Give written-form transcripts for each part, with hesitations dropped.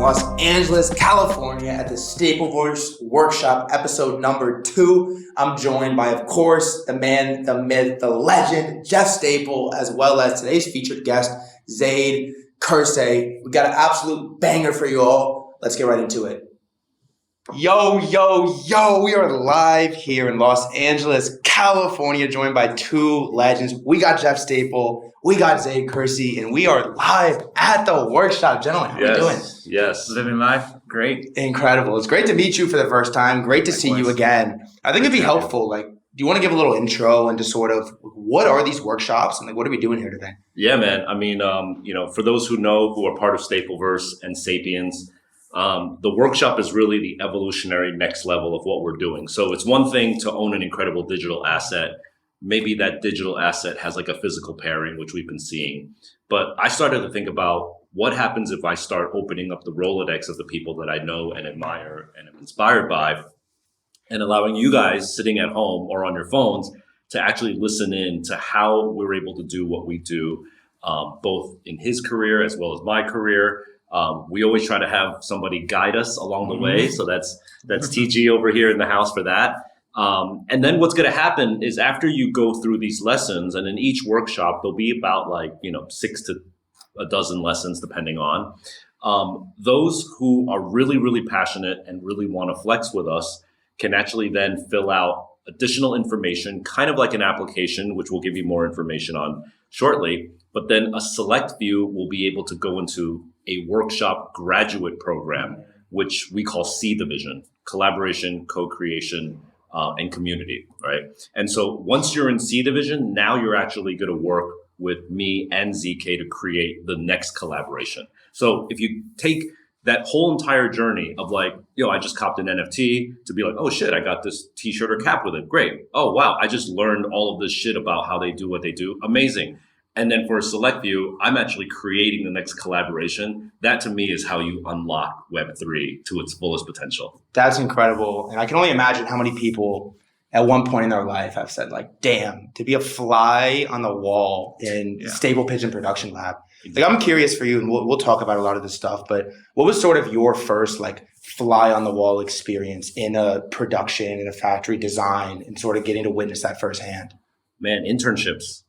Los Angeles, California at the STAPLEVERSE WRKSHOP episode number 2. I'm joined by, of course, the man, the myth, the legend, Jeff Staple, as well as today's featured guest, Zaid Kirdsey. We got an absolute banger for you all. Let's get right into it. Yo, we are live here in Los Angeles, California, joined by two legends. We got Jeff Staple, we got Zaid Kirdsey, and we are live at the workshop. Gentlemen, how are you doing? Yes. Living life. Great. Incredible. It's great to meet you for the first time. Great to see you again. I think it'd be helpful. Do you want to give a little intro into sort of what are these workshops and what are we doing here today? Yeah, man. I mean, for those who know, who are part of STAPLEVERSE and Sapiens, the workshop is really the evolutionary next level of what we're doing. So it's one thing to own an incredible digital asset. Maybe that digital asset has like a physical pairing, which we've been seeing. But I started to think about what happens if I start opening up the Rolodex of the people that I know and admire and am inspired by, and allowing you guys sitting at home or on your phones to actually listen in to how we're able to do what we do, both in his career as well as my career. We always try to have somebody guide us along the way. So that's TG over here in the house for that. And then what's going to happen is after you go through these lessons, and in each workshop, there'll be about 6 to a dozen lessons, depending on those who are really, really passionate and really want to flex with us can actually then fill out additional information, kind of like an application, which we'll give you more information on shortly. But then a select few will be able to go into a workshop graduate program, which we call C Division: collaboration, co-creation, and community, right? And so once you're in C Division, now you're actually going to work with me and ZK to create the next collaboration. So if you take that whole entire journey of I just copped an NFT to be like, oh shit, I got this t-shirt or cap with it. Great. Oh, wow. I just learned all of this shit about how they do what they do. Amazing. And then for a select view, I'm actually creating the next collaboration. That to me is how you unlock Web3 to its fullest potential. That's incredible. And I can only imagine how many people at one point in their life have said damn, to be a fly on the wall in Stable Pigeon Production Lab. I'm curious for you, and we'll talk about a lot of this stuff, but what was sort of your first fly on the wall experience in a production, in a factory design, and sort of getting to witness that firsthand? Man, internships.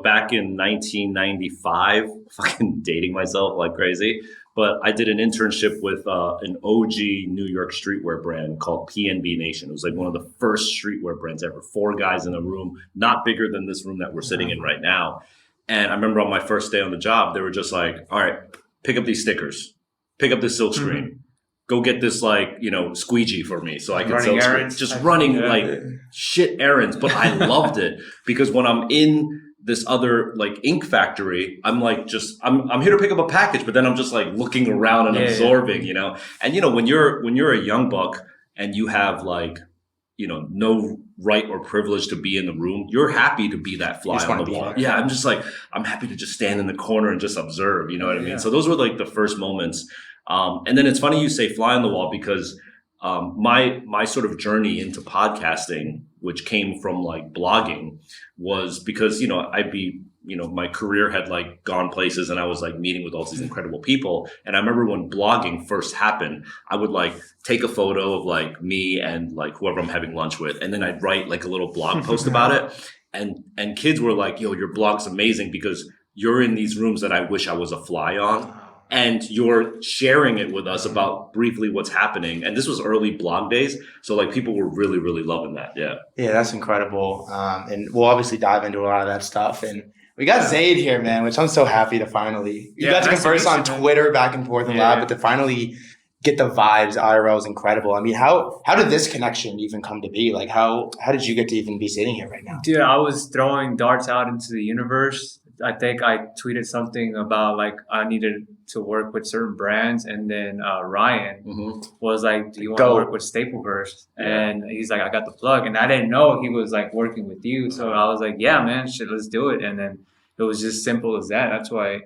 Back in 1995, fucking dating myself like crazy, but I did an internship with an OG New York streetwear brand called PNB Nation. It was one of the first streetwear brands ever. 4 guys in a room, not bigger than this room that we're sitting in right now. And I remember on my first day on the job, they were just all right, pick up these stickers, pick up this silk screen, go get this squeegee for me so I can sell errands. Just running shit errands. But I loved it because when I'm in this other ink factory, I'm I'm here to pick up a package, but then I'm just looking around and absorbing, And when you're a young buck and you have no right or privilege to be in the room, you're happy to be that fly on the wall. Yeah, I'm just I'm happy to just stand in the corner and just observe, you know what I mean? So those were the first moments. And then it's funny you say fly on the wall because my sort of journey into podcasting, which came from blogging, was because my career had gone places and I was meeting with all these incredible people. And I remember when blogging first happened, I would take a photo of me and whoever I'm having lunch with, and then I'd write a little blog post about it. And kids were yo, your blog's amazing because you're in these rooms that I wish I was a fly on. And you're sharing it with us about briefly what's happening. And this was early blog days. So people were really, really loving that. Yeah. Yeah, that's incredible. And we'll obviously dive into a lot of that stuff. And we got Zaid here, man, which I'm so happy to finally, you got to converse on Twitter back and forth a lot, but to finally get the vibes IRL is incredible. I mean, how did this connection even come to be? How did you get to even be sitting here right now? Dude, I was throwing darts out into the universe. I think I tweeted something about I needed to work with certain brands, and then Ryan was do you want to work with STAPLEVERSE? And he's I got the plug, and I didn't know he was working with you, so I was yeah, man, shit, let's do it. And then it was just simple as that. That's why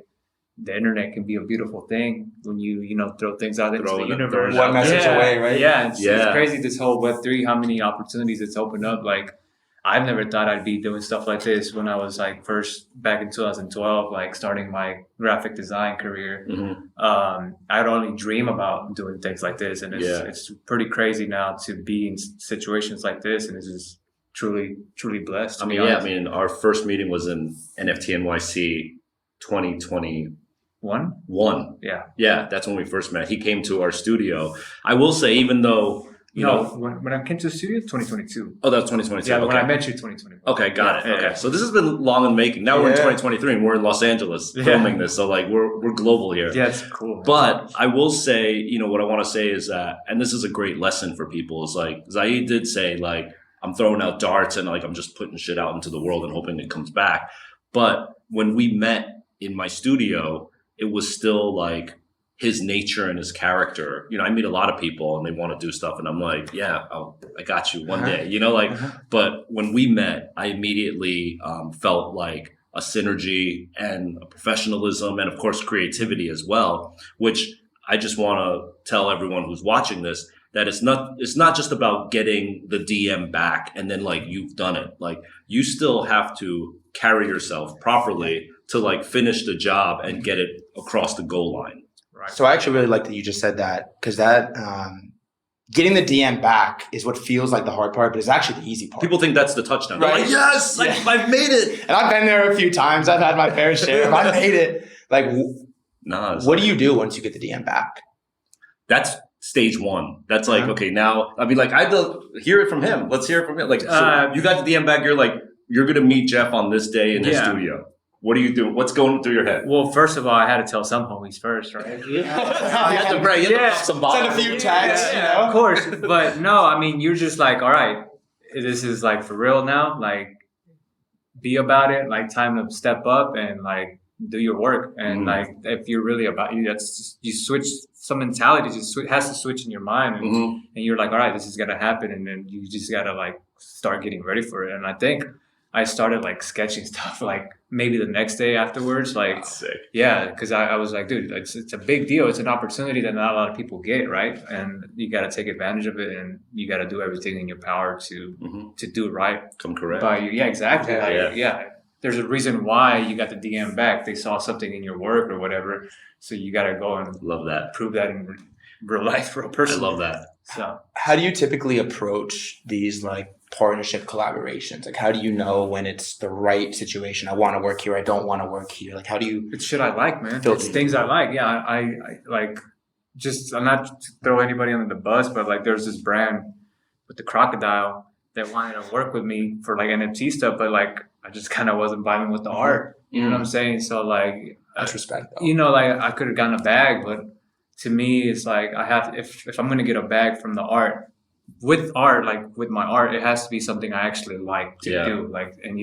the internet can be a beautiful thing when you throw things out into the universe. One message away, right? Yeah, it's crazy, this whole Web3, how many opportunities it's opened up. I've never thought I'd be doing stuff like this when I was like first back in 2012, like starting my graphic design career. I'd only dream about doing things like this, and it's pretty crazy now to be in situations like this, and it's just truly blessed. I mean, our first meeting was in NFT NYC 2021. Yeah, that's when we first met. He came to our studio. I will say, even though. When I came to the studio, 2022. Oh, that was 2022. Yeah, okay. when I met you, 2021. Okay, got it. Okay, so this has been long in making. Now we're in 2023 and we're in Los Angeles filming this, so like we're global here. Yeah, it's cool. But I will say, what I want to say is that, and this is a great lesson for people, is like Zaid did say, like, I'm throwing out darts and like I'm just putting shit out into the world and hoping it comes back. But when we met in my studio, it was still like his nature and his character. I meet a lot of people and they want to do stuff and I'm like, yeah, I got you one day, but when we met, I immediately felt like a synergy and a professionalism and of course creativity as well, which I just want to tell everyone who's watching this that it's not just about getting the DM back and then like you've done it. Like you still have to carry yourself properly to like finish the job and get it across the goal line. Right. So I actually really like that you just said that, because that getting the DM back is what feels like the hard part, but it's actually the easy part. People think that's the touchdown. Right? Like, yes, I've made it. And I've been there a few times. I've had my fair share. I made it. Like, what do you do once you get the DM back? That's stage one. That's like, okay, now, I mean, like, I had to hear it from him. Let's hear it from him. Like, so you got the DM back. You're like, you're going to meet Jeff on this day in his studio. What do you do? What's going through your head? Well, first of all, I had to tell some homies first, right? You had to pop some bottles. Send a few tags, of course. But no, I mean, you're just like, all right, this is like for real now. Like, be about it. Like, time to step up and like do your work. And like, if you're really about you, you switch some mentality. Just has to switch in your mind, and you're like, all right, this is gonna happen, and then you just gotta like start getting ready for it. And I think I started like sketching stuff like maybe the next day afterwards. Like, because I was like, dude, it's a big deal. It's an opportunity that not a lot of people get, right? And you got to take advantage of it, and you got to do everything in your power to do it right. Come correct. Exactly. There's a reason why you got the DM back. They saw something in your work or whatever. So you got to go and prove that in real life, real person. I love that. So how do you typically approach these like partnership collaborations? Like, how do you know when it's the right situation? I want to work here. I don't want to work here. Like, how do you? It's shit I like, man. It's things I like. Yeah, I like. I'm not to throw anybody under the bus, but like, there's this brand with the crocodile that wanted to work with me for like NFT stuff, but like, I just kind of wasn't vibing with the art. You know what I'm saying? So like, that's respect, though. Like I could have gotten a bag, but to me, it's like I have to, if I'm gonna get a bag from the art. With art, like with my art, it has to be something I actually like to do. Like, and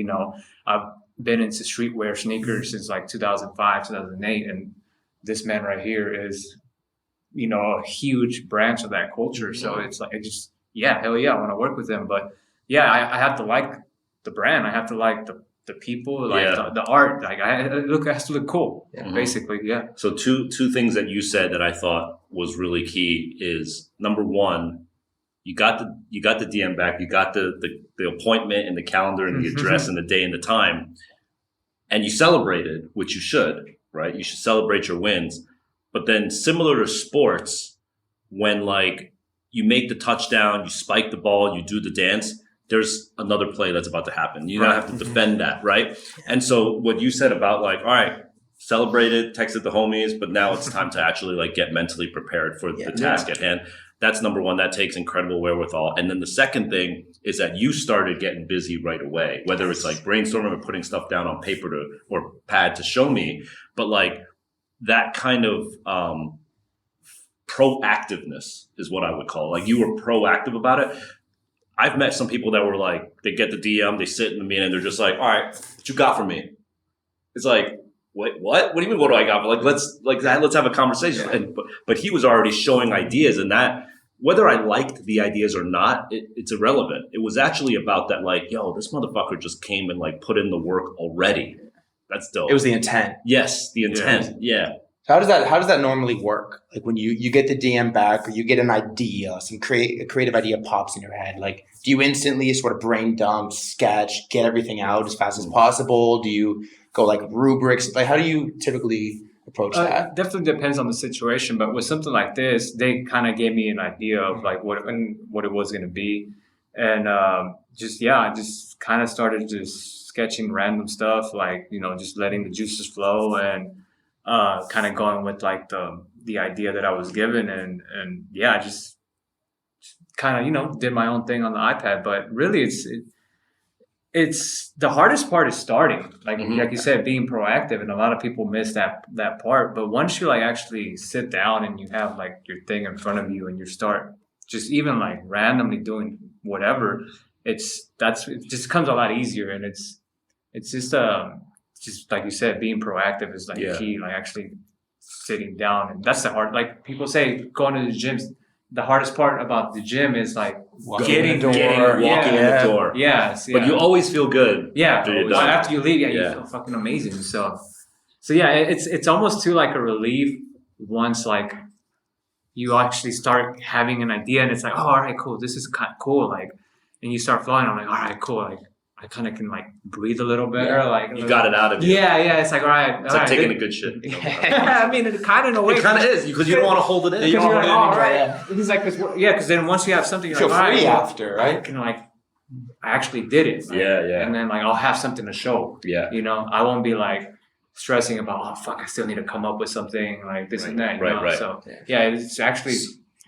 I've been into streetwear sneakers since like 2005, 2008, and this man right here is, a huge branch of that culture. So it's like, hell yeah, I want to work with him. But yeah, I have to like the brand. I have to like the people, like the art. Like it has to look cool. Basically, yeah. So two things that you said that I thought was really key is, number one, you got the DM back. You got the appointment and the calendar and the address and the day and the time, and you celebrated, which you should, right? You should celebrate your wins. But then, similar to sports, when like you make the touchdown, you spike the ball, you do the dance, there's another play that's about to happen. You don't have to defend that, right? And so what you said about like, all right, celebrated, texted the homies, but now it's time to actually like get mentally prepared for the task at hand. That's number one. That takes incredible wherewithal. And then the second thing is that you started getting busy right away, whether it's like brainstorming or putting stuff down on paper or pad to show me. But like that kind of proactiveness is what I would call it. Like you were proactive about it. I've met some people that were like, they get the DM, they sit in the meeting and they're just like, all right, what you got for me? It's like, wait, what? What do you mean? What do I got? Like, let's have a conversation. But he was already showing ideas, and that, whether I liked the ideas or not, it's irrelevant. It was actually about that, like, yo, this motherfucker just came and like put in the work already. That's dope. It was the intent. Yes, the intent. Yeah. So how does that normally work? Like when you get the DM back, or you get an idea, a creative idea pops in your head. Like, do you instantly sort of brain dump, sketch, get everything out as fast as possible? Do you go like rubrics? Like, how do you typically approach that? It definitely depends on the situation, but with something like this, they kind of gave me an idea of like what it was going to be, and I just kind of started just sketching random stuff, like just letting the juices flow and kind of going with like the idea that I was given, and I just kind of did my own thing on the iPad. But really, it's the hardest part is starting, like you said, being proactive, and a lot of people miss that part. But once you like actually sit down and you have like your thing in front of you and you start just even like randomly doing whatever, it just comes a lot easier. And it's just like you said, being proactive is like key, like actually sitting down. And that's the hard, like people say going to the gym, the hardest part about the gym is like walking in the door. Yes, But you always feel good. Yeah, after you're done. After you leave, you feel fucking amazing. So yeah, it's almost too like a relief once like you actually start having an idea, and it's like, oh, all right, cool, this is kind of cool, like, and you start flowing. I'm like, all right, cool, like I kind of can like breathe a little better. Like you got it out of you. Yeah. It's like, all right. It's like taking a good shit. I mean, it kind of in a way. It kind of is because you don't want to hold it in. You don't want to hold it in. He's like, because then once you have something, you're feel like, free all right, after, right? I can like, I actually did it. Like, and then like I'll have something to show. Yeah. I won't be like stressing about, oh fuck, I still need to come up with something like this and that. Right. So it's actually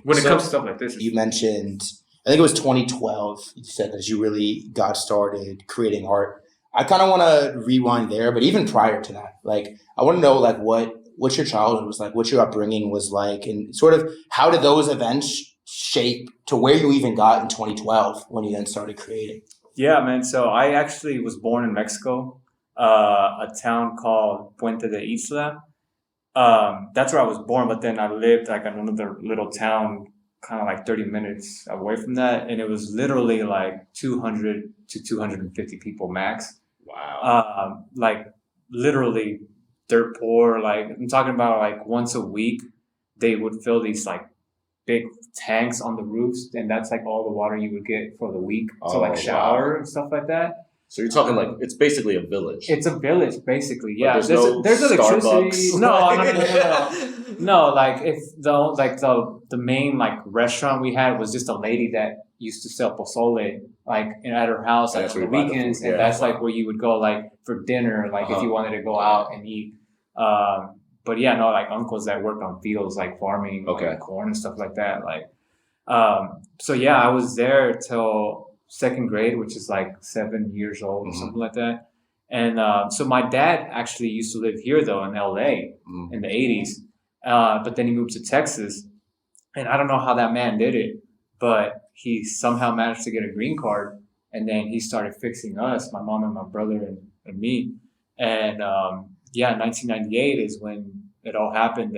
when it comes to stuff like this. You mentioned, I think it was 2012. You said that you really got started creating art. I kind of want to rewind there, but even prior to that, like I want to know like what your childhood was like, what your upbringing was like, and sort of how did those events shape to where you even got in 2012 when you then started creating? Yeah, man. So I actually was born in Mexico, a town called Puente de Isla. That's where I was born, but then I lived like in another little town kind of like 30 minutes away from that, and it was literally like 200 to 250 people max. Wow. Like literally dirt poor. Like I'm talking about like once a week they would fill these like big tanks on the roofs, and that's like all the water you would get for the week to like shower and stuff like that. So you're talking like it's basically a village. It's a village, basically. Yeah, there's electricity. No. Like if the main like restaurant we had was just a lady that used to sell pozole like at her house like on the weekends, and that's like where you would go like for dinner, like if you wanted to go out and eat. But yeah, no, like uncles that worked on fields like farming like corn and stuff like that. Like, so yeah, I was there till second grade, which is like 7 years old or something like that. And so my dad actually used to live here though in LA in the 80s, but then he moved to Texas, and I don't know how that man did it, but he somehow managed to get a green card, and then he started fixing us, my mom and my brother and me. And 1998 is when it all happened.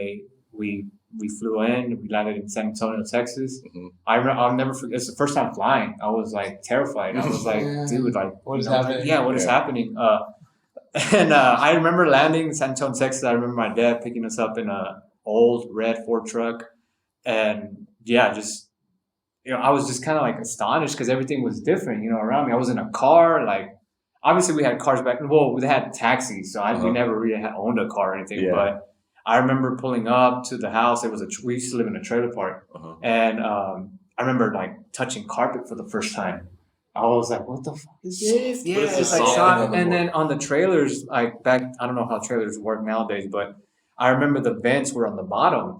We flew in, we landed in San Antonio, Texas. I'll never forget, it's the first time flying. I was like terrified. I was like, dude, like, what is happening? What is happening? And I remember landing in San Antonio, Texas. I remember my dad picking us up in a old red Ford truck. And I was just kind of like astonished because everything was different, around me. I was in a car, like, obviously we had cars back, they had taxis, so we never really owned a car or anything, but I remember pulling up to the house. We used to live in a trailer park, and I remember like touching carpet for the first time. I was like, "What the fuck is this?" Yeah, it's like soft. And then on the trailers, like back, I don't know how trailers work nowadays, but I remember the vents were on the bottom,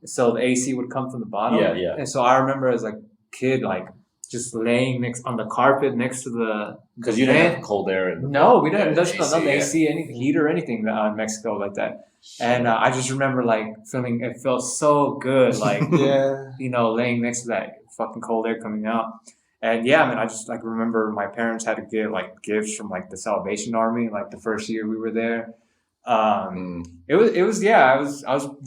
so the AC would come from the bottom. Yeah. And so I remember as a kid, like just laying on the carpet next to the because you didn't have cold air. No, we didn't. There's no AC, any heat or anything in Mexico like that. And I just remember like feeling it felt so good, like laying next to that fucking cold air coming out. And I just like remember my parents had to get like gifts from like the Salvation Army, like the first year we were there. We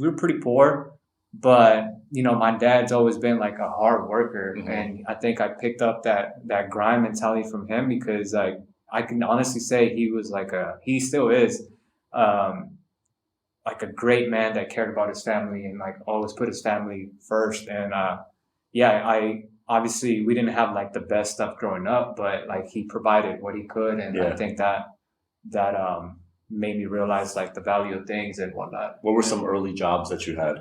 were pretty poor, but my dad's always been like a hard worker, and I think I picked up that grind mentality from him, because like I can honestly say he still is like a great man that cared about his family and like always put his family first. And I obviously we didn't have like the best stuff growing up, but like he provided what he could, and I think that made me realize like the value of things and whatnot. What were some early jobs that you had?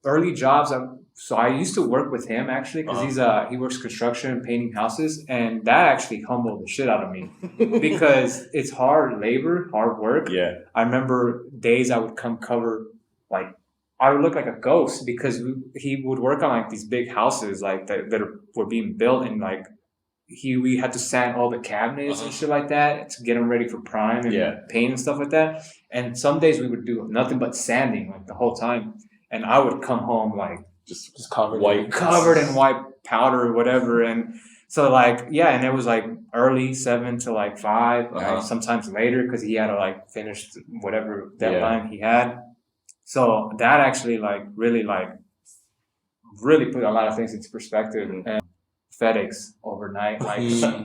Early jobs. So I used to work with him actually because he works construction, painting houses, and that actually humbled the shit out of me because it's hard labor, hard work. Yeah. I remember days I would come cover, like I would look like a ghost because he would work on like these big houses like that were being built, and like we had to sand all the cabinets and shit like that to get them ready for prime and paint and stuff like that. And some days we would do nothing but sanding like the whole time, and I would come home like just covered in white powder or whatever. And so like and it was like early 7 to like 5, sometimes later because he had to like finish whatever deadline he had. So that actually like really put a lot of things into perspective. And FedEx overnight, like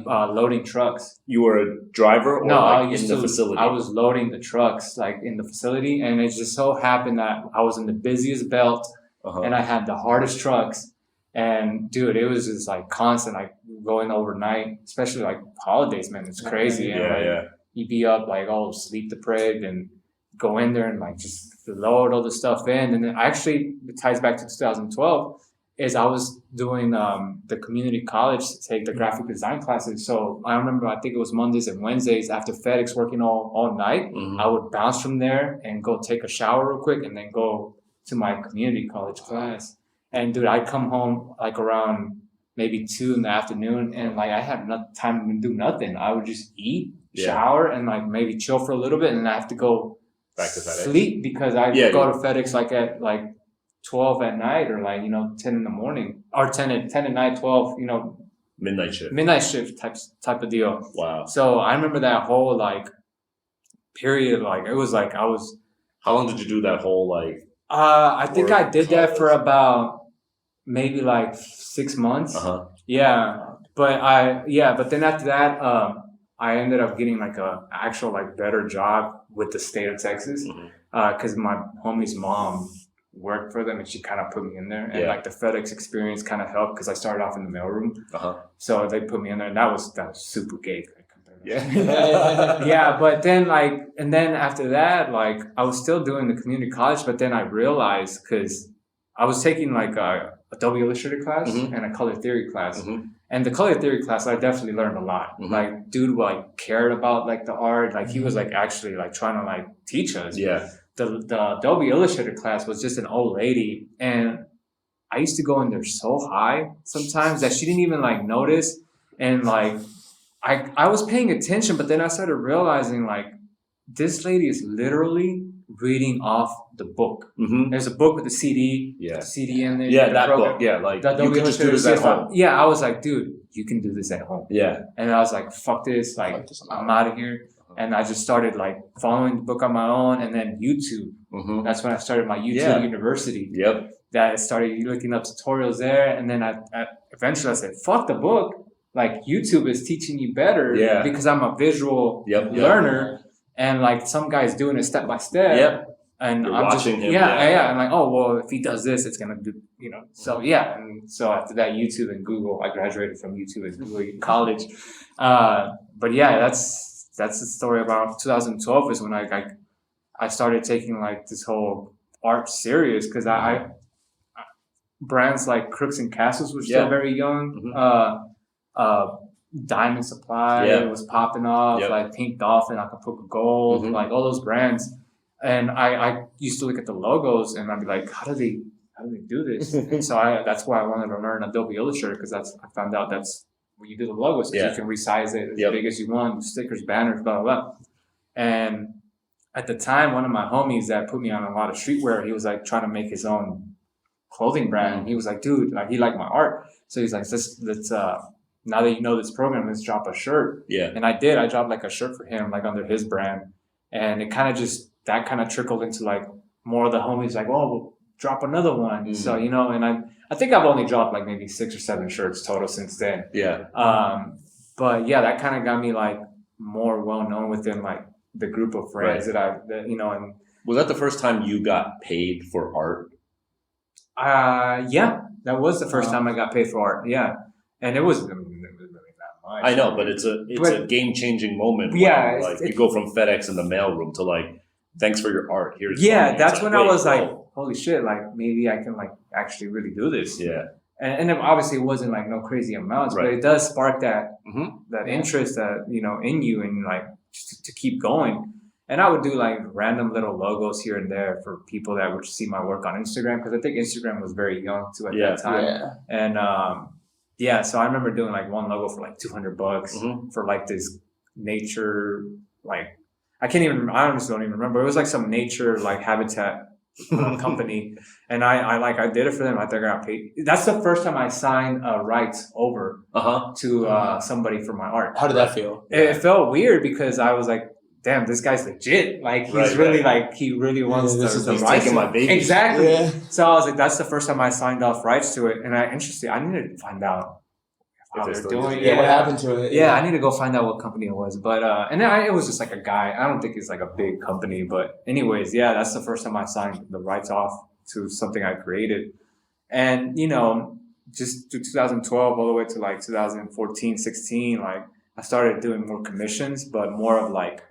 loading trucks. You were a driver or in the facility? I was loading the trucks like in the facility, and it just so happened that I was in the busiest belt and I had the hardest trucks. And dude, it was just like constant, like going overnight, especially like holidays, man. It's crazy. And you'd be up like all sleep deprived and go in there and like just load all the stuff in. And then actually it ties back to 2012 is I was doing the community college to take the graphic design classes. So I remember, I think it was Mondays and Wednesdays after FedEx working all night, I would bounce from there and go take a shower real quick and then go to my community college class. And dude, I'd come home like around maybe 2 in the afternoon, and like I had no time to do nothing. I would just eat, shower, and like maybe chill for a little bit, and then I have to go back to FedEx. Sleep because I go to FedEx like at like 12 at night or like 10 in the morning or 10 at night, 12 midnight shift type of deal. Wow. So I remember that whole like period, like it was like I was. How long did you do that whole like? I think I did that for about maybe like 6 months. Yeah, but then after that, I ended up getting like a actual like better job with the state of Texas because my homie's mom worked for them and she kind of put me in there, and like the FedEx experience kind of helped because I started off in the mailroom. So they put me in there, and that was super gay. But then and then after that, like I was still doing the community college, but then I realized because I was taking like a Adobe Illustrator class and a color theory class, and the color theory class I definitely learned a lot. Like dude like cared about like the art, like he was like actually like trying to like teach us. The Adobe Illustrator class was just an old lady, and I used to go in there so high sometimes that she didn't even like notice, and like I was paying attention, but then I started realizing like this lady is literally reading off the book. There's a book with the CD, CD in there. Yeah, that book. Yeah, like you can just do this at home. Yeah, I was like, dude, you can do this at home. Yeah, and I was like, fuck this, like I'm out of here. And I just started like following the book on my own, and then YouTube. That's when I started my YouTube university. That I started looking up tutorials there, and then I eventually I said, fuck the book. Like YouTube is teaching you better because I'm a visual learner, and like some guy's doing it step by step, and you're I'm watching just him. I'm like, oh well, if he does this, it's gonna do, So and so after that, YouTube and Google, I graduated from YouTube and Google college, but that's the story about 2012 is when I started taking like this whole art serious because I brands like Crooks and Castles were still very young. Diamond Supply was popping off, like Pink Dolphin, Acapulco Gold, like all those brands. And I used to look at the logos and I'd be like, how do they do this? And so that's why I wanted to learn Adobe Illustrator because I found out that's where you do the logos. You can resize it as big as you want, stickers, banners, blah, blah, blah. And at the time, one of my homies that put me on a lot of streetwear, he was like trying to make his own clothing brand. He was like, dude, like he liked my art. So he's like, let's now that you know this program, let's drop a shirt. And I did. I dropped like a shirt for him, like under his brand. And it kind of trickled into like more of the homies like, oh, we'll drop another one. So, and I think I've only dropped like maybe 6 or 7 shirts total since then. But yeah, that kind of got me like more well known within like the group of friends and was that the first time you got paid for art? Yeah, That was the first time I got paid for art. Yeah, and it was really not much. I know, but it's a game-changing moment. Yeah, when, like you go from FedEx in the mailroom to like, thanks for your art. Here's yeah. money. That's when I was like, whoa. holy shit! Like maybe I can like actually really do this. Yeah. And then obviously it wasn't like no crazy amounts, Right. but it does spark that Mm-hmm. interest that in you and like to keep going. And I would do like random little logos here and there for people that would see my work on Instagram, because I think Instagram was very young too at that time. Yeah. And so I remember doing like one logo for like $200 for like this nature, like I honestly don't even remember. It was like some nature like habitat company, and I did it for them. I think I got paid. That's the first time I signed rights over to somebody for my art. How did that feel? It felt weird because I was like, damn, this guy's legit. Like he's really like he really wants the rights. Taking my baby. Exactly. Yeah. So I was like, that's the first time I signed off rights to it, and I needed to find out how they're doing. Yeah, what happened to it? Yeah, I need to go find out what company it was. But and then it was just like a guy. I don't think it's like a big company, but anyways, yeah, that's the first time I signed the rights off to something I created. And just to 2012 all the way to like 2014, 16, like I started doing more commissions, but more of like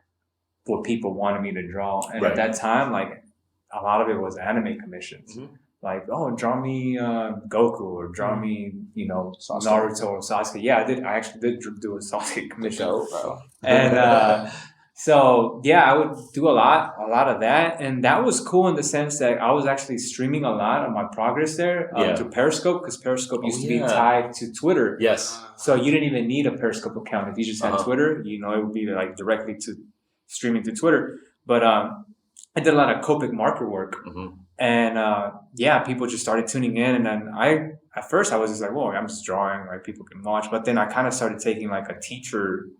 what people wanted me to draw. And at that time, like a lot of it was anime commissions. Like, oh, draw me Goku, or draw me, Naruto or Sasuke. Yeah, I actually did do a Sasuke commission. Dope, bro. And so, yeah, I would do a lot of that. And that was cool in the sense that I was actually streaming a lot of my progress there to Periscope, because Periscope used to be tied to Twitter. Yes. So you didn't even need a Periscope account. If you just had Twitter, it would be like directly to streaming to Twitter. But I did a lot of Copic marker work. And people just started tuning in. And then at first I was just like, well, I'm just drawing, like people can watch. But then I kind of started taking like a teacher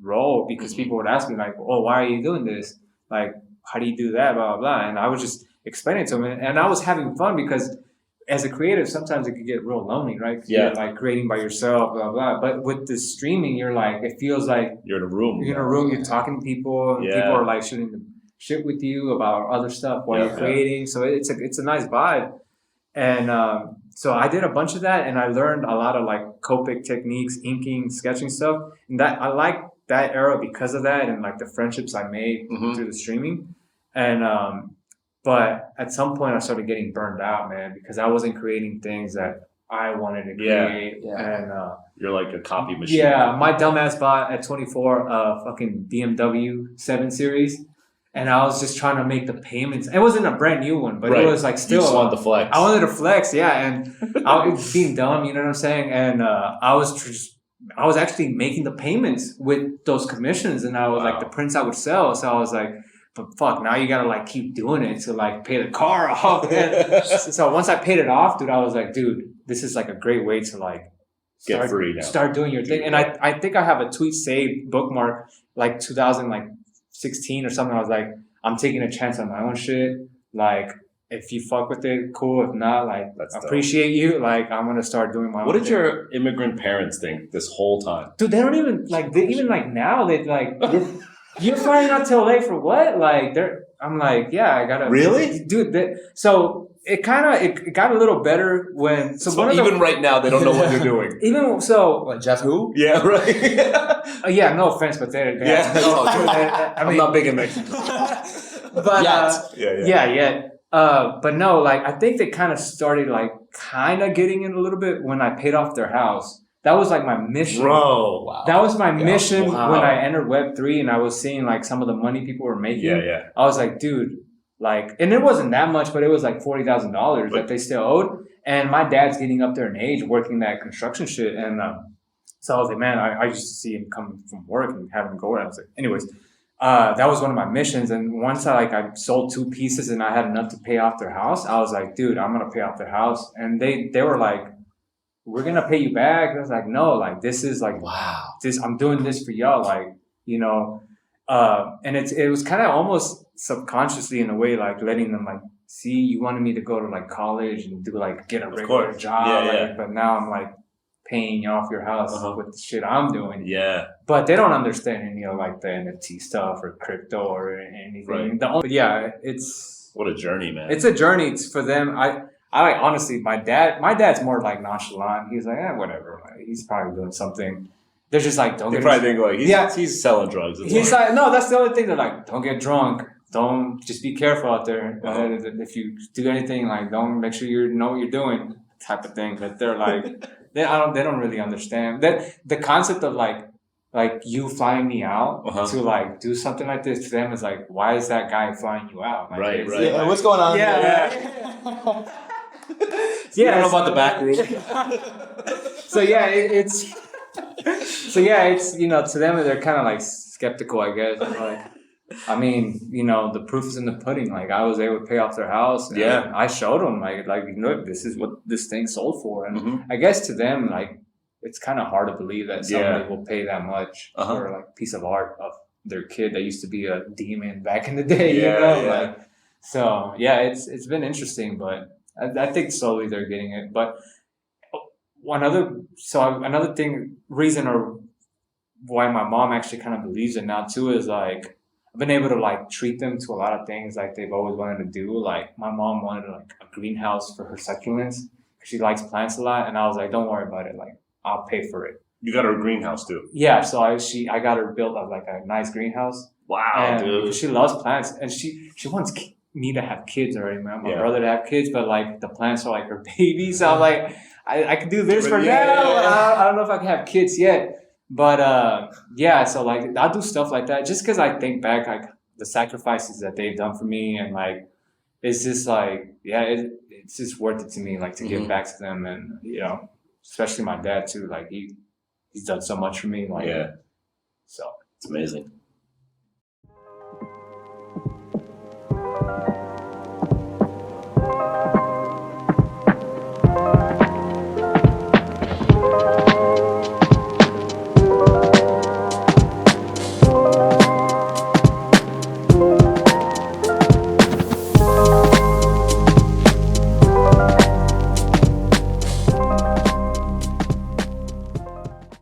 role, because people would ask me like, oh, why are you doing this? Like, how do you do that? Blah, blah, blah. And I was just explaining to them. And I was having fun, because as a creative, sometimes it could get real lonely, right? You're like creating by yourself, blah, blah. But with the streaming, you're like, it feels like you're in a room. You're talking to people, and people are like shooting the shit with you about other stuff while you're creating. So it's a nice vibe. And so I did a bunch of that, and I learned a lot of like Copic techniques, inking, sketching stuff. And that I like that era because of that, and like the friendships I made through the streaming. And but at some point I started getting burned out, man, because I wasn't creating things that I wanted to create. And you're like a copy machine. Yeah, my dumbass bought at 24 fucking BMW 7 Series. And I was just trying to make the payments. It wasn't a brand new one, but it was like still. You just wanted to flex. I wanted to flex, yeah. And I was being dumb, you know what I'm saying? And I was actually making the payments with those commissions, and I was like the prints I would sell. So I was like, but fuck, now you gotta like keep doing it to like pay the car off. So once I paid it off, dude, I was like, dude, this is like a great way to like get free now. Start doing your thing. And I think I have a tweet saved bookmark like 2016 or something. I was like, I'm taking a chance on my own shit. Like, if you fuck with it, cool. If not, like, appreciate you. Like, I'm gonna start doing my own. What did your immigrant parents think this whole time? Dude, they don't even like. Even like now, they like. You're flying out to LA for what? Like, I'm like, yeah, I gotta. Really, dude. So it got a little better when. So even right now, they don't know what you're doing. Even so, what, Jeff who? Yeah, right. Yeah, no offense, but they're. I'm not big in Mexico. But yeah. But no, like I think they kind of started like kind of getting in a little bit when I paid off their house. That was like my mission. Bro, wow. That was my mission when I entered Web3, and I was seeing like some of the money people were making. Yeah. I was like, dude, like, and it wasn't that much, but it was like $40,000 that they still owed. And my dad's getting up there in age, working that construction shit. And so I was like, man, I used to see him come from work and have him go. And I was like, anyways, that was one of my missions. And once I sold 2 pieces and I had enough to pay off their house, I was like, dude, I'm gonna pay off their house. And they were like, we're gonna pay you back. I was like, no, like this is like, wow, I'm doing this for y'all, like, you know. And it was kind of almost subconsciously in a way, like letting them like, see, you wanted me to go to like college and do like get a regular job, but now I'm like paying you off your house with the shit I'm doing. Yeah. But they don't understand any of like the NFT stuff or crypto or anything. Right. But yeah, it's what a journey, man. It's a journey for them. honestly, my dad's more like nonchalant. He's like, whatever. Like, he's probably doing something. They're just like, don't They get probably think like he's selling drugs. He's like, no, that's the only thing. They're like, don't get drunk. Don't just be careful out there. If you do anything, like, don't make sure you know what you're doing, type of thing. But they're like, they don't really understand that the concept of like you flying me out to like do something like this to them is like, why is that guy flying you out? Like, right. Yeah, what's going on? Yeah. You don't know about the back room. So it's to them they're kind of like skeptical, I guess. Like, I mean, the proof is in the pudding. Like, I was able to pay off their house. And I showed them like look, this is what this thing sold for. And I guess to them, like, it's kind of hard to believe that somebody will pay that much for like a piece of art of their kid that used to be a demon back in the day. Like, so it's been interesting, but I think slowly they're getting it. But another reason or why my mom actually kind of believes it now too is like, I've been able to like treat them to a lot of things like they've always wanted to do. Like, my mom wanted like a greenhouse for her succulents. She likes plants a lot, and I was like, don't worry about it. Like, I'll pay for it. You got her a greenhouse too. Yeah, so I got her built like a nice greenhouse. Wow, dude. Because she loves plants, and she wants me to have kids already, man. My brother to have kids, but like the plants are like her baby. So I'm like, I could do this for now. I don't know if I can have kids yet. But so like I'll do stuff like that just because I think back like the sacrifices that they've done for me, and like it's just like it's just worth it to me, like to give back to them, and especially my dad too. Like he's done so much for me. Like so it's amazing.